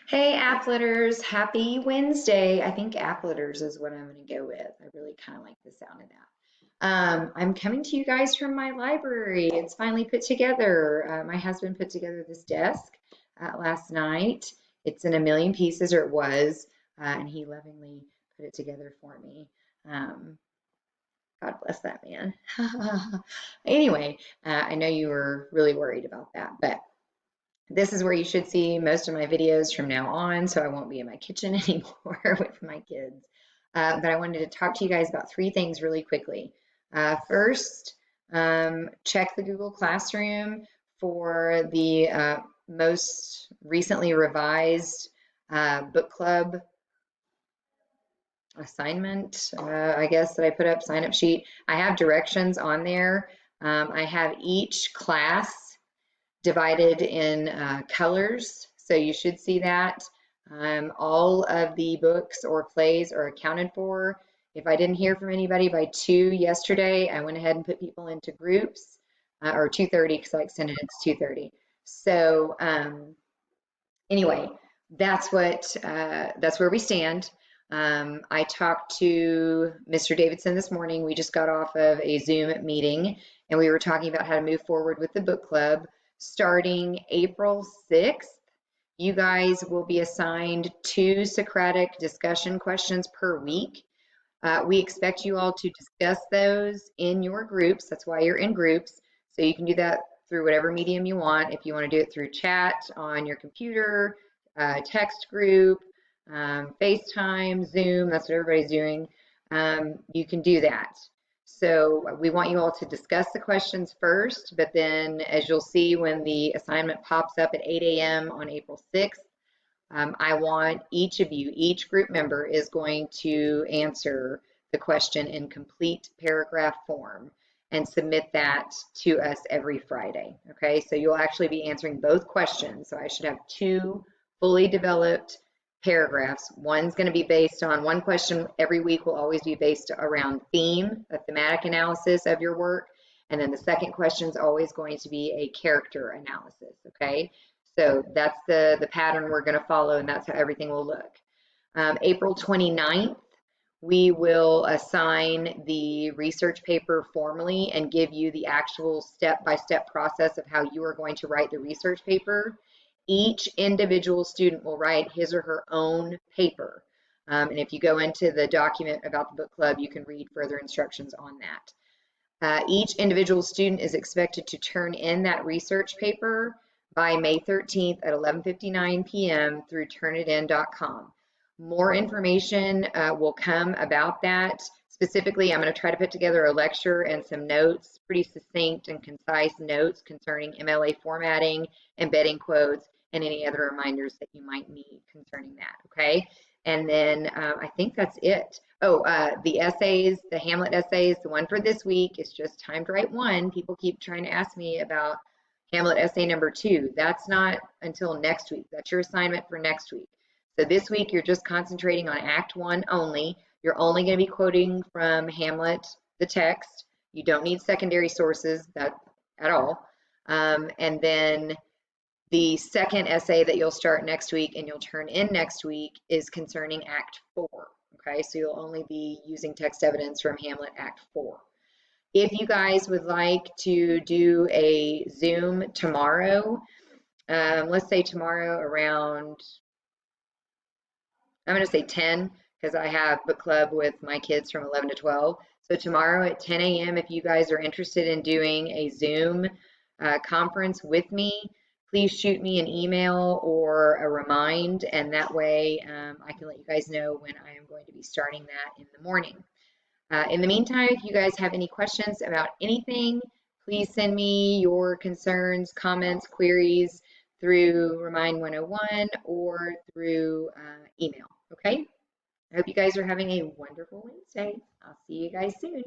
Hey, Appletters, happy Wednesday. I think Appletters is what I'm going to go with. I really kind of like the sound of that. I'm coming to you guys from my library. It's finally put together. My husband put together this desk last night. It's in a million pieces, or it was, and he lovingly put it together for me. Um, God bless that man. Anyway, I know you were really worried about that, but this is where you should see most of my videos from now on, so I won't be in my kitchen anymore with my kids. But I wanted to talk to you guys about three things really quickly. First, check the Google Classroom for the most recently revised book club assignment, I guess, that I put up, sign up sheet. I have directions on there. I have each class divided in colors, so you should see that. All of the books or plays are accounted for. If I didn't hear from anybody by 2 yesterday, I went ahead and put people into groups, or 2:30 because I extended it to 2:30. So anyway, that's where we stand. I talked to Mr. Davidson this morning. We just got off of a Zoom meeting, and we were talking about how to move forward with the book club. Starting April 6th, you guys will be assigned 2 Socratic discussion questions per week. We expect you all to discuss those in your groups. That's why you're in groups. So you can do that through whatever medium you want. If you want to do it through chat on your computer, text group, FaceTime, Zoom, that's what everybody's doing. You can do that. So we want you all to discuss the questions first, but then as you'll see when the assignment pops up at 8 a.m. on April 6th, I want each of you, each group member is going to answer the question in complete paragraph form and submit that to us every Friday. Okay, so you'll actually be answering both questions. So I should have 2 fully developed paragraphs. One's going to be based on one question every week will always be based around theme, a thematic analysis of your work. And then the second question is always going to be a character analysis. Okay, so that's the pattern we're going to follow, and that's how everything will look. April 29th, we will assign the research paper formally and give you the actual step-by-step process of how you are going to write the research paper. Each individual student will write his or her own paper. And if you go into the document about the book club, you can read further instructions on that. Each individual student is expected to turn in that research paper by May 13th at 11:59 p.m. through turnitin.com. More information will come about that. Specifically, I'm going to try to put together a lecture and some notes, pretty succinct and concise notes concerning MLA formatting, embedding quotes, and any other reminders that you might need concerning that, okay? And then I think that's it. Oh, the essays, the Hamlet essays, the one for this week is just time to write one. People keep trying to ask me about Hamlet essay number 2. That's not until next week. That's your assignment for next week. So this week you're just concentrating on Act 1 only. You're only going to be quoting from Hamlet, the text. You don't need secondary sources at all. And then the second essay that you'll start next week and you'll turn in next week is concerning Act 4. Okay, so you'll only be using text evidence from Hamlet Act 4. If you guys would like to do a Zoom tomorrow, let's say tomorrow around, I'm going to say 10 because I have book club with my kids from 11 to 12. So tomorrow at 10 a.m. if you guys are interested in doing a Zoom conference with me, please shoot me an email or a remind, and that way I can let you guys know when I am going to be starting that in the morning. In the meantime, if you guys have any questions about anything, please send me your concerns, comments, queries through Remind 101 or through email, okay? I hope you guys are having a wonderful Wednesday. I'll see you guys soon.